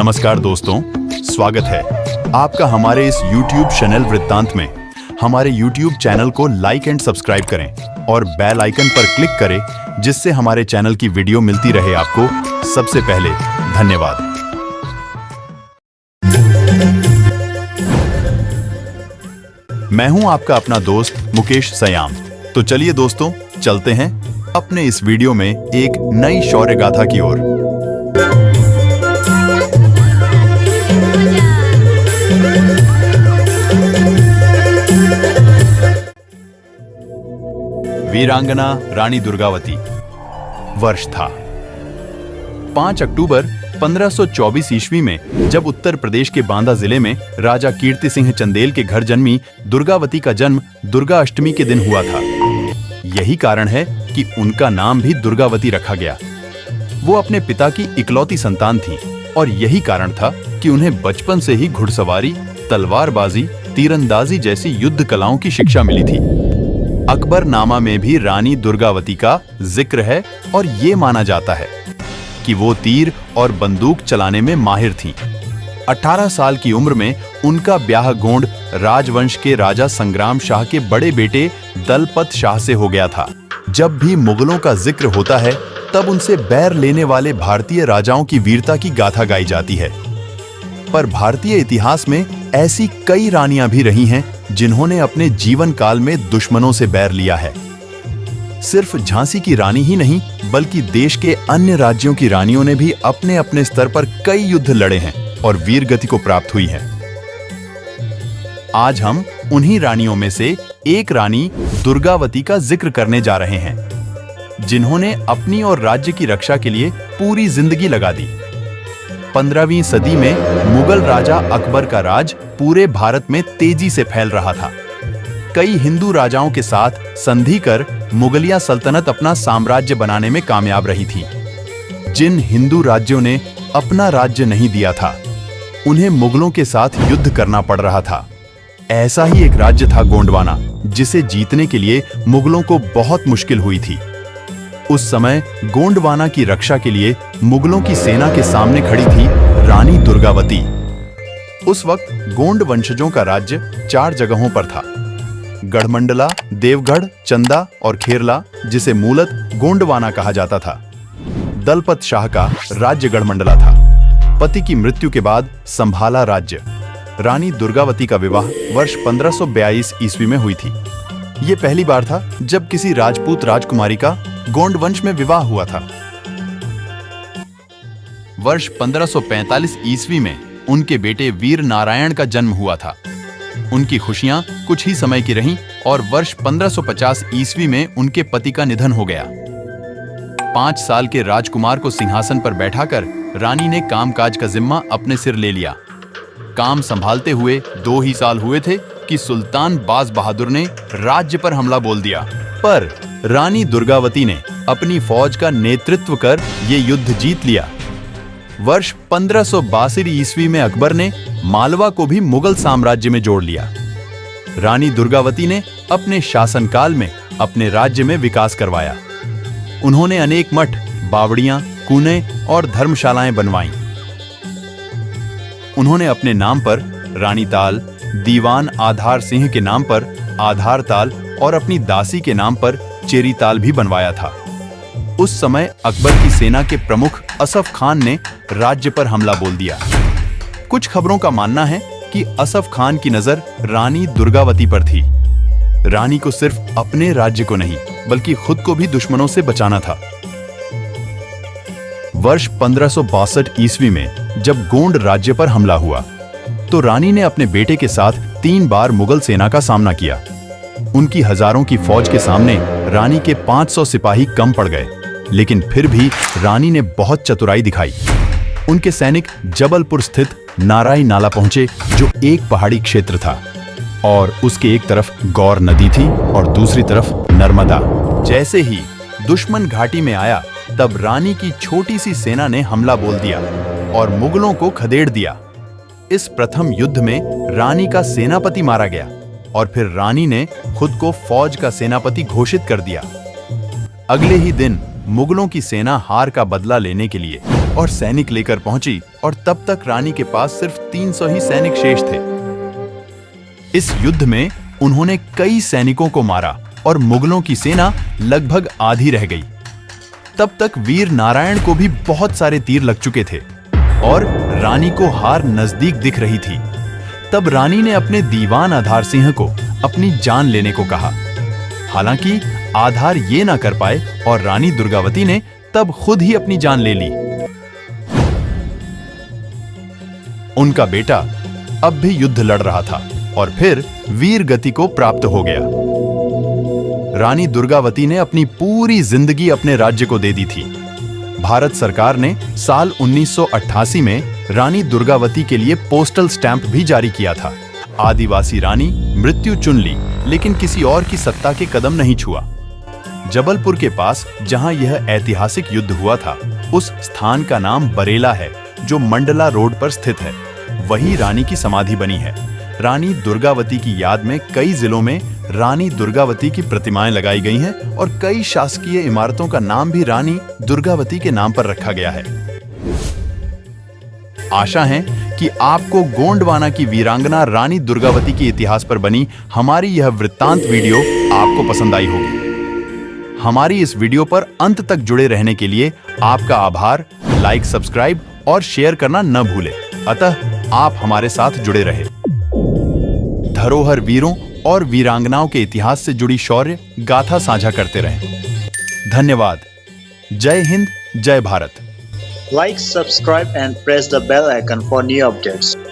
नमस्कार दोस्तों, स्वागत है आपका हमारे इस YouTube चैनल वृत्तांत में। हमारे YouTube चैनल को लाइक एंड सब्सक्राइब करें और बेल आइकन पर क्लिक करें, जिससे हमारे चैनल की वीडियो मिलती रहे आपको सबसे पहले। धन्यवाद। मैं हूं आपका अपना दोस्त मुकेश सयाम। तो चलिए दोस्तों, चलते हैं अपने इस वीडियो में एक नई शौर्य गाथा की ओर। वीरांगना रानी दुर्गावती। वर्ष था 5 अक्टूबर 1524 ईस्वी में, जब उत्तर प्रदेश के बांदा जिले में राजा कीर्ति सिंह चंदेल के घर जन्मी दुर्गावती का जन्म दुर्गा अष्टमी के दिन हुआ था। यही कारण है कि उनका नाम भी दुर्गावती रखा गया। वो अपने पिता की इकलौती संतान थी और यही कारण था कि उन्हें बचपन से ही घुड़सवारी, तलवारबाजी, तीरंदाजी जैसी युद्ध कलाओं की शिक्षा मिली थी। अकबरनामा में भी रानी दुर्गावती का जिक्र है और ये माना जाता है कि वो तीर और बंदूक चलाने में माहिर थीं। 18 साल की उम्र में उनका ब्याह गोंड राजवंश के राजा संग्राम शाह के बड़े बेटे दलपत शाह से हो गया था। जब भी मुगलों का जिक्र होता है, तब उनसे बैर लेने वाले भारतीय राजाओं की वीरता की गाथा गाई जाती है। पर भारतीय इतिहास में ऐसी कई रानियां भी रही हैं जिन्होंने अपने जीवन काल में दुश्मनों से बैर लिया है। सिर्फ झांसी की रानी ही नहीं, बल्कि देश के अन्य राज्यों की रानियों ने भी अपने अपने स्तर पर कई युद्ध लड़े हैं और वीर गति को प्राप्त हुई है। आज हम उन्हीं रानियों में से एक रानी दुर्गावती का जिक्र करने जा रहे हैं, जिन्होंने अपनी और राज्य की रक्षा के लिए पूरी जिंदगी लगा दी। 15वीं सदी में मुगल राजा अकबर का राज पूरे भारत में तेजी से फैल रहा था। कई हिंदू राजाओं के साथ संधि कर मुगलिया सल्तनत अपना साम्राज्य बनाने में कामयाब रही थी। जिन हिंदू राज्यों ने अपना राज्य नहीं दिया था, उन्हें मुगलों के साथ युद्ध करना पड़ रहा था। ऐसा ही एक राज्य था गोंडवाना, जिसे जीतने के लिए मुगलों को बहुत मुश्किल हुई थी। उस समय गोंडवाना की रक्षा के लिए मुगलों की सेना के सामने खड़ी थी रानी दुर्गावती। उस वक्त गोंड वंशजों का राज्य 4 जगहों पर था: गढ़मंडला, देवगढ़, चंदा और खेरला, जिसे मूलत गोंडवाना कहा जाता था। दलपत शाह का राज्य गढ़मंडला था। पति की मृत्यु के बाद संभाला राज्य। रानी दुर्गावती का विवाह वर्ष 1542 ईस्वी में हुई थी। ये पहली बार था जब किसी राजपूत राजकुमारी का गोंड वंश में विवाह हुआ था। वर्ष 1545 ईस्वी में उनके बेटे वीर नारायण का जन्म हुआ था। उनकी खुशियां कुछ ही समय की रहीं और वर्ष 1550 ईस्वी में उनके पति का निधन हो गया। 5 साल के राजकुमार को सिंहासन पर बैठाकर रानी ने कामकाज का जिम्मा अपने सिर ले लिया। काम संभालते हुए 2 ही साल हुए थे कि सुल्तान बाज बहादुर ने राज्य पर हमला बोल दिया। पर रानी दुर्गावती ने अपनी फौज का नेतृत्व कर ये युद्ध जीत लिया। वर्ष 1562 ईस्वी में अकबर ने मालवा को भी मुगल साम्राज्य में जोड़ लिया। रानी दुर्गावती ने अपने शासनकाल में अपने राज्य में विकास करवाया। उन्होंने अनेक मठ, बावड़ियां, कूने और धर्मशालाएं बनवाईं। उन्होंने अपने नाम पर रानी ताल, दीवान आधार सिंह के नाम पर आधार ताल और अपनी दासी के नाम पर चेरी ताल भी बनवाया था। उस समय अकबर की सेना के प्रमुख असफ खान ने राज्य पर हमला बोल दिया। कुछ खबरों का मानना है कि असफ खान की नजर रानी दुर्गावती पर थी। रानी को सिर्फ अपने राज्य को नहीं, बल्कि खुद को भी दुश्मनों से बचाना था। वर्ष 1562 ईस्वी में जब गोंड राज्य पर हमला हुआ, तो रानी ने अपने बेटे के साथ 3 बार मुगल सेना का सामना किया। उनकी हजारों की फौज के सामने रानी के 500 सिपाही कम पड़ गए, लेकिन फिर भी रानी ने बहुत चतुराई दिखाई। उनके सैनिक जबलपुर स्थित नाराई नाला पहुंचे, जो एक पहाड़ी क्षेत्र था और उसके एक तरफ गौर नदी थी और दूसरी तरफ नर्मदा। जैसे ही दुश्मन घाटी में आया, तब रानी की छोटी सी सेना ने हमला बोल दिया और मुगलों को खदेड़ दिया। इस प्रथम युद्ध में रानी का सेनापति मारा गया और फिर रानी ने खुद को फौज का सेनापति घोषित कर दिया। अगले ही दिन मुगलों की सेना हार का बदला लेने के लिए और सैनिक लेकर पहुंची और तब तक रानी के पास सिर्फ 300 ही सैनिक शेष थे। इस युद्ध में उन्होंने कई सैनिकों को मारा और मुगलों की सेना लगभग आधी रह गई। तब तक वीर नारायण को भी बहुत सारे तीर लग चुके थे और रानी को हार नजदीक दिख रही थी। तब रानी ने अपने दीवान आधार सिंह को अपनी जान लेने को कहा। हालांकि आधार ये ना कर पाए और रानी दुर्गावती ने तब खुद ही अपनी जान ले ली। उनका बेटा अब भी युद्ध लड़ रहा था और फिर वीर गति को प्राप्त हो गया। रानी दुर्गावती ने अपनी पूरी जिंदगी अपने राज्य को दे दी थी। भारत सरकार ने साल 1988 में रानी दुर्गावती के लिए पोस्टल स्टैंप भी जारी किया था। आदिवासी रानी मृत्यु चुन ली, लेकिन किसी और की सत्ता के कदम नहीं छुआ। जबलपुर के पास जहां यह ऐतिहासिक युद्ध हुआ था, उस स्थान का नाम बरेला है, जो मंडला रोड पर स्थित है। वही रानी की समाधि बनी है। रानी दुर्गावती की याद में कई जिलों में रानी दुर्गावती की प्रतिमाएं लगाई गई हैं और कई शासकीय इमारतों का नाम भी रानी दुर्गावती के नाम पर रखा गया है। आशा है कि आपको गोंडवाना की वीरांगना रानी दुर्गावती के इतिहास पर बनी हमारी यह वृत्तांत वीडियो आपको पसंद आई होगी। हमारी इस वीडियो पर अंत तक जुड़े रहने के लिए आपका आभार। लाइक, सब्सक्राइब और शेयर करना न भूलें। अतः आप हमारे साथ जुड़े रहे। धरोहर वीरों और वीरांगनाओं के इतिहास से जुड़ी शौर्य गाथा साझा करते रहें। धन्यवाद। जय हिंद, जय Bharat. Like, subscribe and press the bell icon for new updates.